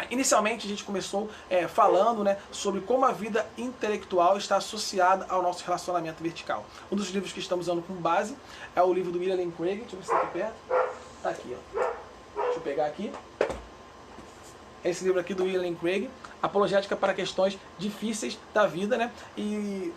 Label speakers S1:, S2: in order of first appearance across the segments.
S1: Inicialmente a gente começou falando, né, sobre como a vida intelectual está associada ao nosso relacionamento vertical. Um dos livros que estamos usando como base é o livro do William Lane Craig. Deixa eu ver se está aqui perto. Está aqui, ó. Deixa eu pegar aqui. Esse livro aqui do William Lane Craig, Apologética para Questões Difíceis da Vida, né? E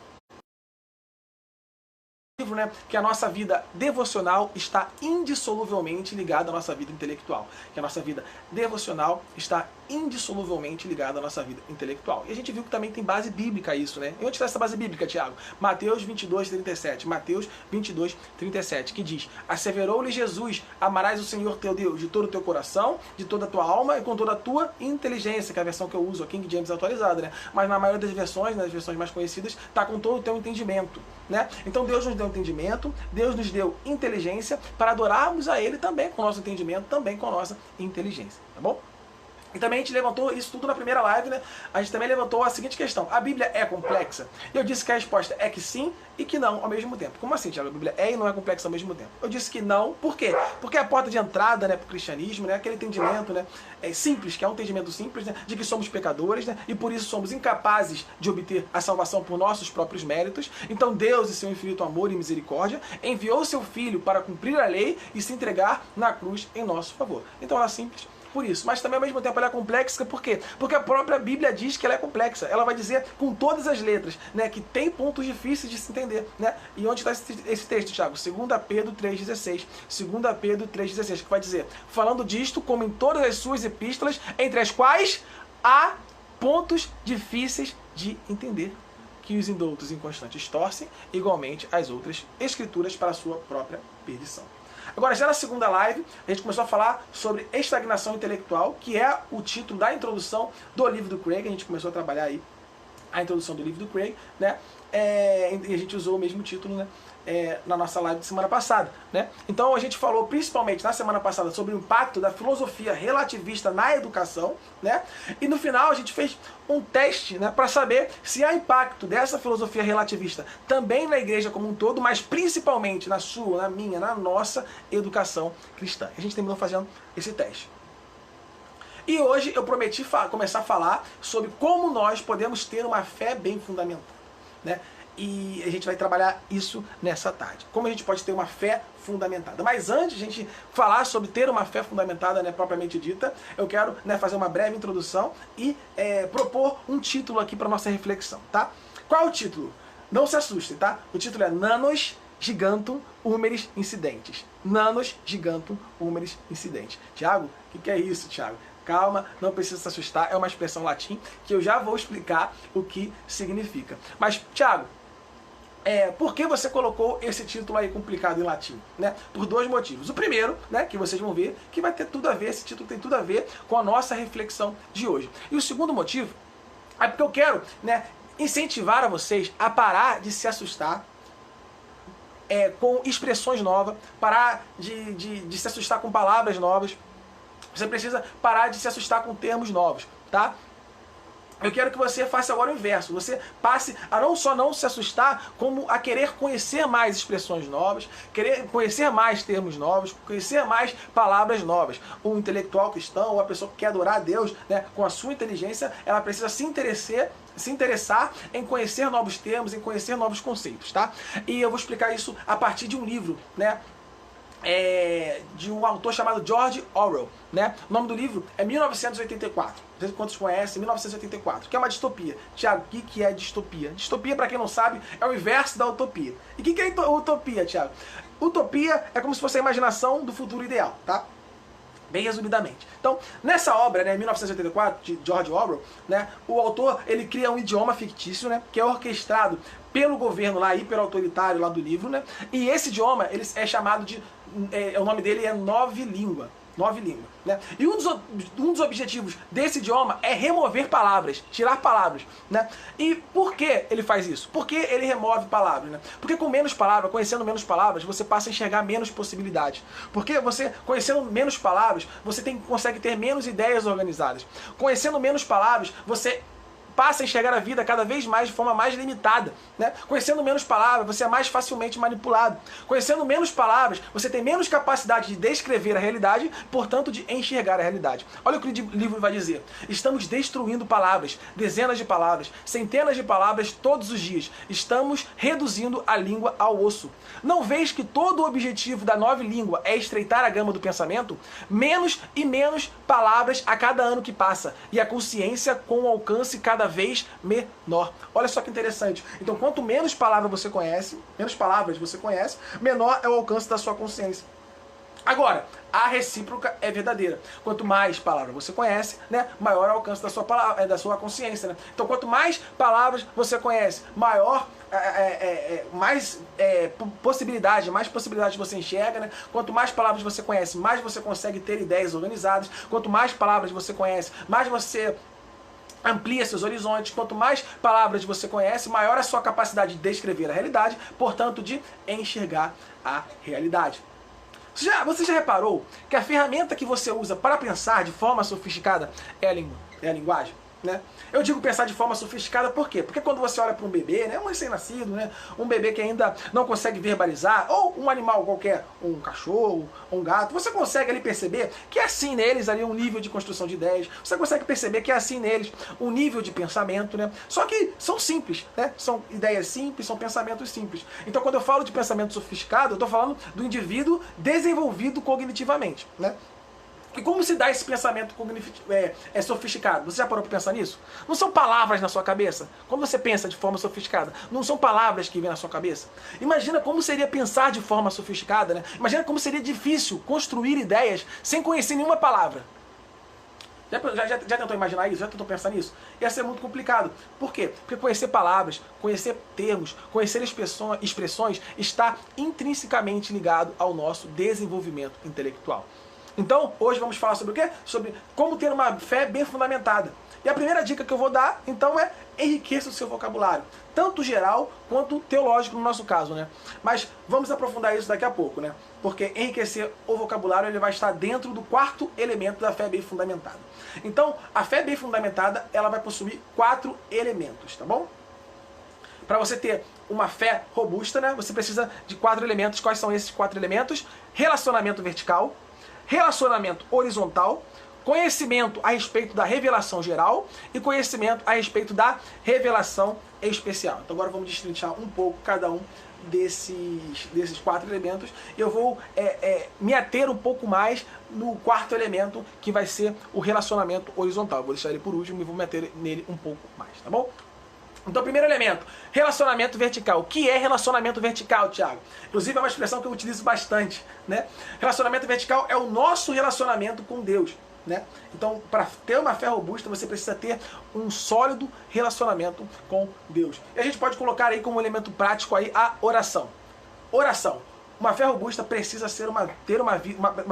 S1: né, que a nossa vida devocional está indissoluvelmente ligada à nossa vida intelectual. Que a nossa vida devocional está indissoluvelmente ligada à nossa vida intelectual. E a gente viu que também tem base bíblica isso, né? E onde está essa base bíblica, Tiago? Mateus 22, 37. Mateus 22, 37, que diz: asseverou-lhe Jesus, amarás o Senhor teu Deus de todo o teu coração, de toda a tua alma e com toda a tua inteligência, que é a versão que eu uso, a King James atualizada, né? Mas na maioria das versões, nas versões mais conhecidas, está com todo o teu entendimento, né? Então Deus nos deu entendimento, Deus nos deu inteligência para adorarmos a Ele também com o nosso entendimento, também com a nossa inteligência, tá bom? E também a gente levantou isso tudo na primeira live, né? A gente também levantou a seguinte questão: a Bíblia é complexa? E eu disse que a resposta é que sim e que não ao mesmo tempo. Como assim, Tiago? A Bíblia é e não é complexa ao mesmo tempo? Eu disse que não, por quê? Porque é a porta de entrada, né, para o cristianismo, né, aquele entendimento, né, simples, que é um entendimento simples, né, de que somos pecadores, né, e por isso somos incapazes de obter a salvação por nossos próprios méritos. Então Deus, em seu infinito amor e misericórdia, enviou seu Filho para cumprir a lei e se entregar na cruz em nosso favor. Então ela é simples por isso, mas também ao mesmo tempo ela é complexa, por quê? Porque a própria Bíblia diz que ela é complexa. Ela vai dizer com todas as letras, né, que tem pontos difíceis de se entender, né? E onde está esse texto, Tiago? 2 Pedro 3,16. 2 Pedro 3,16, que vai dizer: falando disto, como em todas as suas epístolas, entre as quais há pontos difíceis de entender, que os indoutos inconstantes torcem igualmente as outras escrituras para a sua própria perdição. Agora, já na segunda live, a gente começou a falar sobre estagnação intelectual, que é o título da introdução do livro do Craig. A gente começou a trabalhar aí a introdução do livro do Craig, né? E a gente usou o mesmo título, né, na nossa live de semana passada, né? Então a gente falou principalmente na semana passada sobre o impacto da filosofia relativista na educação, né? E no final a gente fez um teste, né, para saber se há impacto dessa filosofia relativista também na igreja como um todo, mas principalmente na sua, na minha, na nossa educação cristã. A gente terminou fazendo esse teste. E hoje eu prometi começar a falar sobre como nós podemos ter uma fé bem fundamentada, né? E a gente vai trabalhar isso nessa tarde. Como a gente pode ter uma fé fundamentada. Mas antes de a gente falar sobre ter uma fé fundamentada, né, propriamente dita, eu quero, né, fazer uma breve introdução e propor um título aqui para nossa reflexão, tá? Qual é o título? Não se assustem, tá? O título é Nanos Gigantum Humeris Incidentes. Nanos Gigantum Humeris Incidentes. Tiago, o que é isso, Tiago? Calma, não precisa se assustar, é uma expressão latim que eu já vou explicar o que significa. Mas, Tiago, por que você colocou esse título aí complicado em latim, né? Por dois motivos. O primeiro, né, que vocês vão ver, que vai ter tudo a ver, esse título tem tudo a ver com a nossa reflexão de hoje. E o segundo motivo é porque eu quero, né, incentivar a vocês a parar de se assustar com expressões novas, parar de se assustar com palavras novas. Você precisa parar de se assustar com termos novos, tá? Eu quero que você faça agora o inverso. Você passe a não só não se assustar, como a querer conhecer mais expressões novas, querer conhecer mais termos novos, conhecer mais palavras novas. O intelectual cristão, ou a pessoa que quer adorar a Deus, né, com a sua inteligência, ela precisa se interessar em conhecer novos termos, em conhecer novos conceitos, tá? E eu vou explicar isso a partir de um livro, né? De um autor chamado George Orwell, né? O nome do livro é 1984. Não sei quantos conhecem, 1984, que é uma distopia. Tiago, o que é distopia? Distopia, para quem não sabe, é o inverso da utopia. E o que é utopia, Tiago? Utopia é como se fosse a imaginação do futuro ideal, tá? Bem resumidamente. Então, nessa obra, né, 1984, de George Orwell, né, o autor, ele cria um idioma fictício, né, que é orquestrado pelo governo lá, hiperautoritário lá do livro, né, e esse idioma, ele é chamado de, o nome dele é Nove Língua, né? E um dos objetivos desse idioma é remover palavras, tirar palavras, né? E por que ele faz isso? Por que ele remove palavras, né? Porque com menos palavras, conhecendo menos palavras, você passa a enxergar menos possibilidades. Porque você, conhecendo menos palavras, você consegue ter menos ideias organizadas. Conhecendo menos palavras, você passa a enxergar a vida cada vez mais de forma mais limitada, né? Conhecendo menos palavras, você é mais facilmente manipulado. Conhecendo menos palavras, você tem menos capacidade de descrever a realidade, portanto de enxergar a realidade. Olha o que o livro vai dizer. Estamos destruindo palavras, dezenas de palavras, centenas de palavras todos os dias. Estamos reduzindo a língua ao osso. Não vês que todo o objetivo da nova língua é estreitar a gama do pensamento? Menos e menos palavras a cada ano que passa, e a consciência com um alcance cada vez menor. Olha só que interessante. Então, quanto menos palavras você conhece, menor é o alcance da sua consciência. Agora, a recíproca é verdadeira. Quanto mais palavras você conhece, né, maior é o alcance da sua consciência. Né? Então, quanto mais palavras você conhece, maior mais possibilidade você enxerga. Né? Quanto mais palavras você conhece, mais você consegue ter ideias organizadas. Quanto mais palavras você conhece, mais você amplia seus horizontes. Quanto mais palavras você conhece, maior é a sua capacidade de descrever a realidade, portanto de enxergar a realidade. Você já reparou que a ferramenta que você usa para pensar de forma sofisticada é a linguagem? Né? Eu digo pensar de forma sofisticada por quê? Porque quando você olha para um bebê, né, um recém-nascido, né, um bebê que ainda não consegue verbalizar, ou um animal qualquer, um cachorro, um gato, você consegue ali perceber que é assim neles ali um nível de construção de ideias, você consegue perceber que é assim neles um nível de pensamento, né? Só que são simples, né? São ideias simples, são pensamentos simples. Então quando eu falo de pensamento sofisticado, eu estou falando do indivíduo desenvolvido cognitivamente, né? E como se dá esse pensamento sofisticado? Você já parou para pensar nisso? Não são palavras na sua cabeça. Quando você pensa de forma sofisticada, não são palavras que vêm na sua cabeça. Imagina como seria pensar de forma sofisticada, né? Imagina como seria difícil construir ideias sem conhecer nenhuma palavra. Já tentou imaginar isso? Já tentou pensar nisso? Ia ser muito complicado. Por quê? Porque conhecer palavras, conhecer termos, conhecer expressões está intrinsecamente ligado ao nosso desenvolvimento intelectual. Então, hoje vamos falar sobre o quê? Sobre como ter uma fé bem fundamentada. E a primeira dica que eu vou dar, então, é enriqueça o seu vocabulário. Tanto geral quanto teológico no nosso caso, né? Mas vamos aprofundar isso daqui a pouco, né? Porque enriquecer o vocabulário ele vai estar dentro do quarto elemento da fé bem fundamentada. Então, a fé bem fundamentada, ela vai possuir 4 elementos, tá bom? Para você ter uma fé robusta, né? Você precisa de 4 elementos. Quais são esses 4 elementos? Relacionamento vertical, relacionamento horizontal, conhecimento a respeito da revelação geral e conhecimento a respeito da revelação especial. Então agora vamos destrinchar um pouco cada um desses 4 elementos. Eu vou me ater um pouco mais no quarto elemento, que vai ser o relacionamento horizontal. Eu vou deixar ele por último e vou me ater nele um pouco mais, tá bom? Então, primeiro elemento, relacionamento vertical. O que é relacionamento vertical, Thiago? Inclusive é uma expressão que eu utilizo bastante, né? Relacionamento vertical é o nosso relacionamento com Deus, né? Então, para ter uma fé robusta, você precisa ter um sólido relacionamento com Deus. E a gente pode colocar aí como elemento prático aí a oração. Oração. Uma fé robusta precisa ser uma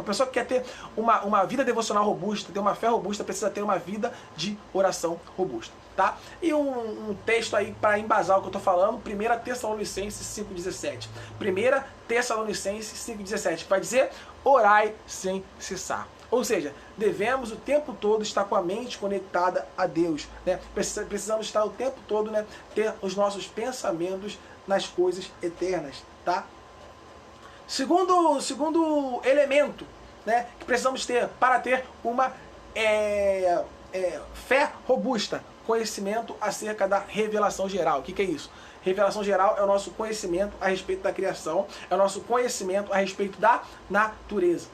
S1: pessoa que quer ter uma vida devocional robusta, ter uma fé robusta, precisa ter uma vida de oração robusta, tá? E um texto aí para embasar o que eu estou falando, 1 Tessalonicenses 5,17. 1 Tessalonicenses 5,17, vai dizer, orai sem cessar. Ou seja, devemos o tempo todo estar com a mente conectada a Deus, né? Precisamos estar o tempo todo, né, ter os nossos pensamentos nas coisas eternas, tá? Segundo elemento, né, que precisamos ter para ter uma fé robusta, conhecimento acerca da revelação geral. O que é isso? Revelação geral é o nosso conhecimento a respeito da criação, é o nosso conhecimento a respeito da natureza.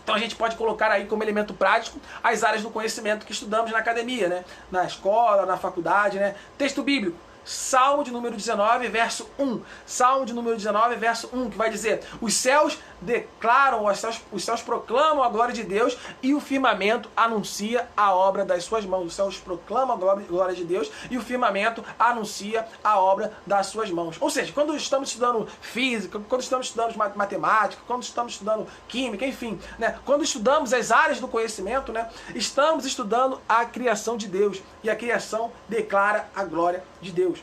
S1: Então a gente pode colocar aí como elemento prático as áreas do conhecimento que estudamos na academia, né? Na escola, na faculdade, né? Texto bíblico. Salmo de número 19, verso 1. Salmo de número 19, verso 1, que vai dizer: os céus declaram, os céus proclamam a glória de Deus e o firmamento anuncia a obra das suas mãos. Os céus proclamam a glória de Deus e o firmamento anuncia a obra das suas mãos. Ou seja, quando estamos estudando física, quando estamos estudando matemática, quando estamos estudando química, enfim, né, quando estudamos as áreas do conhecimento, né, estamos estudando a criação de Deus e a criação declara a glória de Deus.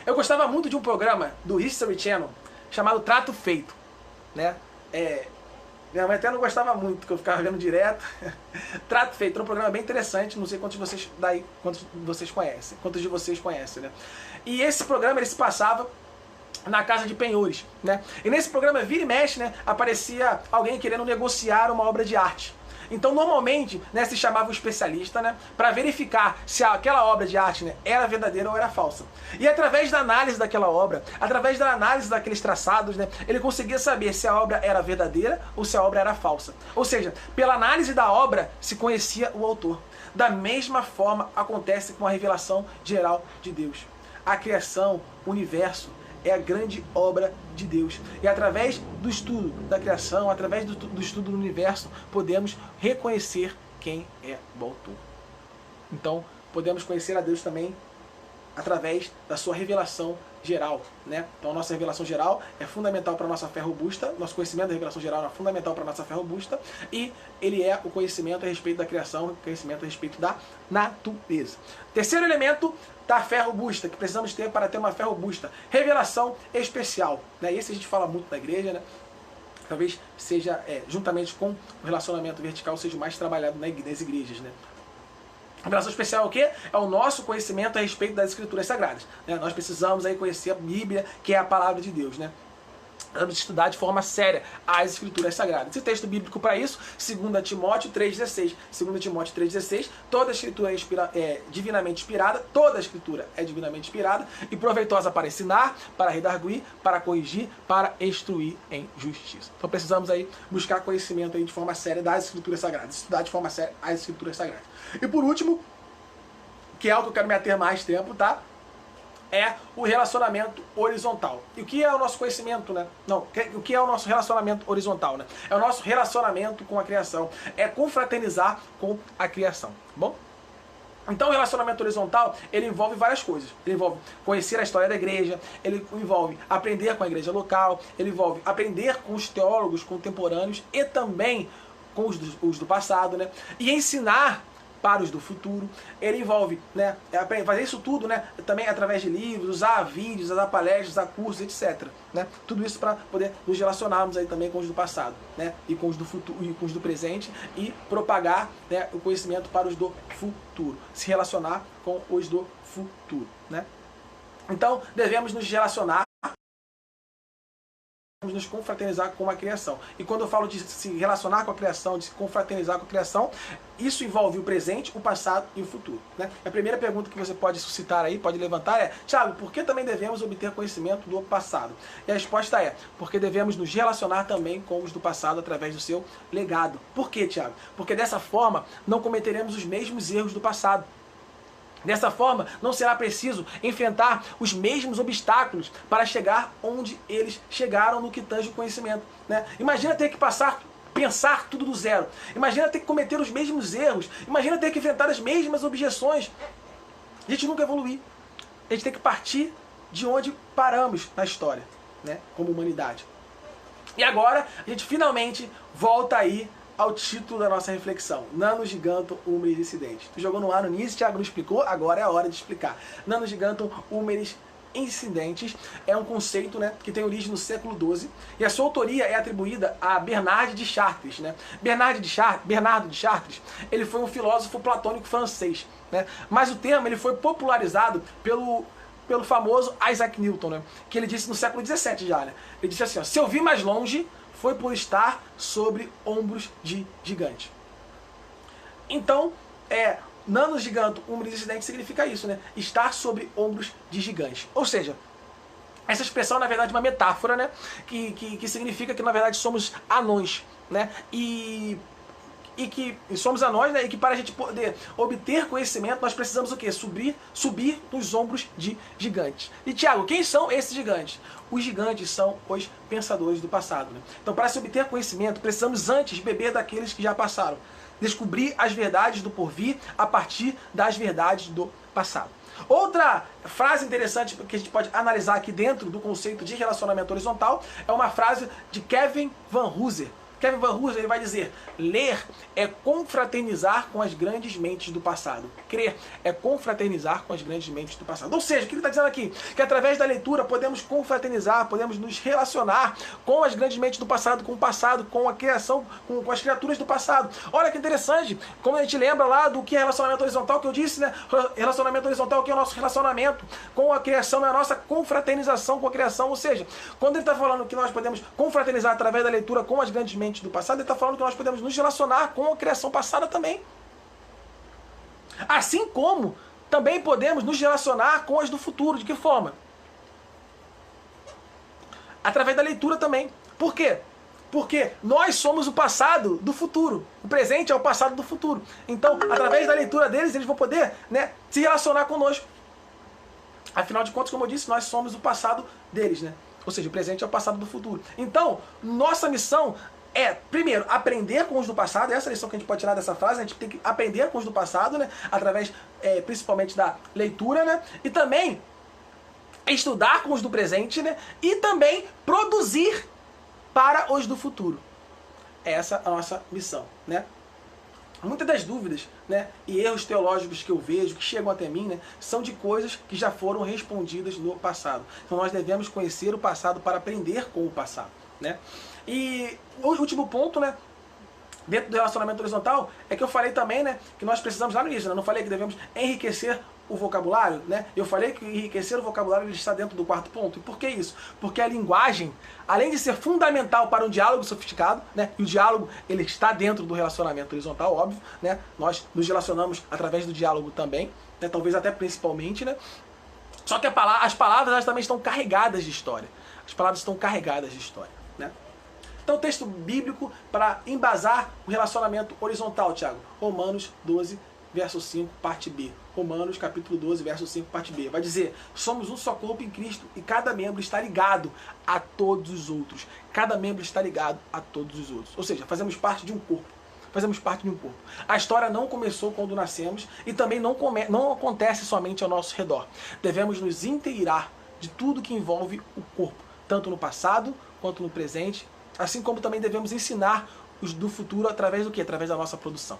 S1: Eu gostava muito de um programa do History Channel chamado Trato Feito, né? Minha mãe até não gostava muito, que eu ficava vendo direto. Trato Feito, era um programa bem interessante, não sei quantos de vocês conhecem, né? E esse programa, ele se passava na casa de penhores, né? E nesse programa, vira e mexe, né, aparecia alguém querendo negociar uma obra de arte. Então, normalmente, né, se chamava um especialista, né, para verificar se aquela obra de arte, né, era verdadeira ou era falsa. E através da análise daquela obra, através da análise daqueles traçados, né, ele conseguia saber se a obra era verdadeira ou se a obra era falsa. Ou seja, pela análise da obra se conhecia o autor. Da mesma forma acontece com a revelação geral de Deus. A criação, o universo, é a grande obra de Deus. E através do estudo da criação, através do estudo do universo, podemos reconhecer quem é o autor. Então, podemos conhecer a Deus também através da sua revelação geral, né? Então, a nossa revelação geral é fundamental para a nossa fé robusta, nosso conhecimento da revelação geral é fundamental para a nossa fé robusta, e ele é o conhecimento a respeito da criação, o conhecimento a respeito da natureza. Terceiro elemento da fé robusta, que precisamos ter para ter uma fé robusta: revelação especial, né? Esse a gente fala muito na igreja, né? Talvez seja, juntamente com o relacionamento vertical, seja mais trabalhado nas igrejas, né? Revelação especial é o quê? É o nosso conhecimento a respeito das Escrituras Sagradas, né? Nós precisamos aí conhecer a Bíblia, que é a palavra de Deus, né? Vamos estudar de forma séria as Escrituras Sagradas. Esse texto bíblico para isso, 2 Timóteo 3,16. 2 Timóteo 3,16, toda a Escritura é divinamente inspirada, toda a Escritura é divinamente inspirada e proveitosa para ensinar, para redarguir, para corrigir, para instruir em justiça. Então precisamos aí buscar conhecimento aí de forma séria das Escrituras Sagradas, estudar de forma séria as Escrituras Sagradas. E por último, que é algo que eu quero me ater mais tempo, tá? É o relacionamento horizontal. E o que é o nosso conhecimento, né? Não, o que é o nosso relacionamento horizontal, né? É o nosso relacionamento com a criação. É confraternizar com a criação, tá bom? Então o relacionamento horizontal, ele envolve várias coisas. Ele envolve conhecer a história da igreja, ele envolve aprender com a igreja local, ele envolve aprender com os teólogos contemporâneos e também com os do passado, né? E ensinar para os do futuro. Ele envolve, né, fazer isso tudo, né, também através de livros, usar vídeos, usar palestras, usar cursos, etc. Né? Tudo isso para poder nos relacionarmos aí também com os do passado, né, e com os do futuro e com os do presente, e propagar, né, o conhecimento para os do futuro. Se relacionar com os do futuro, né? Então, devemos nos relacionar, nos confraternizar com a criação. E quando eu falo de se relacionar com a criação, de se confraternizar com a criação, isso envolve o presente, o passado e o futuro, né? A primeira pergunta que você pode suscitar aí, pode levantar é: Thiago, por que também devemos obter conhecimento do passado? E a resposta é: porque devemos nos relacionar também com os do passado através do seu legado. Por quê, Thiago? Porque dessa forma não cometeremos os mesmos erros do passado. Dessa forma, não será preciso enfrentar os mesmos obstáculos para chegar onde eles chegaram no que tange o conhecimento, né? Imagina ter que pensar tudo do zero. Imagina ter que cometer os mesmos erros. Imagina ter que enfrentar as mesmas objeções. A gente nunca evoluir. A gente tem que partir de onde paramos na história, né? Como humanidade. E agora, a gente finalmente volta aí ao título da nossa reflexão: Nano Gigantum Humeris Incidentes. Tu jogou no ar no início, Thiago não explicou, agora é a hora de explicar. Nano Gigantum Humeris Incidentes é um conceito, né, que tem origem no século XII, e a sua autoria é atribuída a Bernard de Chartres, né? Bernardo de Chartres, ele foi um filósofo platônico francês, né? Mas o termo ele foi popularizado pelo famoso Isaac Newton, né? Que ele disse no século XVII já, né? Ele disse assim, ó: se eu vi mais longe, foi por estar sobre ombros de gigante. Então, Nano Gigantum Humeris Incidentes significa isso, né? Estar sobre ombros de gigantes. Ou seja, essa expressão, na verdade, é uma metáfora, né? Que significa que, na verdade, somos anões, né? E que somos anões, né? E que para a gente poder obter conhecimento, nós precisamos o quê? Subir nos ombros de gigantes. E, Tiago, quem são esses gigantes? Os gigantes são os pensadores do passado, né? Então, para se obter conhecimento, precisamos antes beber daqueles que já passaram. Descobrir as verdades do porvir a partir das verdades do passado. Outra frase interessante que a gente pode analisar aqui dentro do conceito de relacionamento horizontal é uma frase de Kevin Van Hooser. Kevin Van Hooser, ele vai dizer: ler é confraternizar com as grandes mentes do passado. Crer é confraternizar com as grandes mentes do passado. Ou seja, o que ele está dizendo aqui? Que através da leitura podemos confraternizar, podemos nos relacionar com as grandes mentes do passado, com o passado, com a criação, com as criaturas do passado. Olha que interessante, como a gente lembra lá do que é relacionamento horizontal, que eu disse, né? Relacionamento horizontal, que é o nosso relacionamento com a criação, é a nossa confraternização com a criação. Ou seja, quando ele está falando que nós podemos confraternizar através da leitura com as grandes mentes do passado, ele está falando que nós podemos nos relacionar com a criação passada também. Assim como também podemos nos relacionar com as do futuro. De que forma? Através da leitura também. Por quê? Porque nós somos o passado do futuro. O presente é o passado do futuro. Então, através da leitura deles, eles vão poder, né, se relacionar conosco. Afinal de contas, como eu disse, nós somos o passado deles, né? Ou seja, o presente é o passado do futuro. Então, nossa missão é, primeiro, aprender com os do passado. Essa é a lição que a gente pode tirar dessa frase. A gente tem que aprender com os do passado, né? Através, principalmente, da leitura, né? E também estudar com os do presente, né? E também produzir para os do futuro. Essa é a nossa missão, né? Muitas das dúvidas, né, e erros teológicos que eu vejo, que chegam até mim, né, são de coisas que já foram respondidas no passado. Então nós devemos conhecer o passado para aprender com o passado, né? E o último ponto, né, dentro do relacionamento horizontal, é que eu falei também, né, que nós precisamos lá no início, né, não falei que devemos enriquecer o vocabulário, né? Eu falei que enriquecer o vocabulário ele está dentro do quarto ponto. E por que isso? Porque a linguagem, além de ser fundamental para um diálogo sofisticado, né? E o diálogo ele está dentro do relacionamento horizontal, óbvio, né? Nós nos relacionamos através do diálogo também, né? Talvez até principalmente, né? Só que as palavras elas também estão carregadas de história. As palavras estão carregadas de história, né? Então, texto bíblico para embasar o relacionamento horizontal, Tiago. Romanos 12, verso 5, parte B. Romanos, capítulo 12, verso 5, parte B. Vai dizer: somos um só corpo em Cristo e cada membro está ligado a todos os outros. Cada membro está ligado a todos os outros. Ou seja, fazemos parte de um corpo. Fazemos parte de um corpo. A história não começou quando nascemos e também não acontece somente ao nosso redor. Devemos nos inteirar de tudo que envolve o corpo, tanto no passado quanto no presente, assim como também devemos ensinar os do futuro através do quê? Através da nossa produção.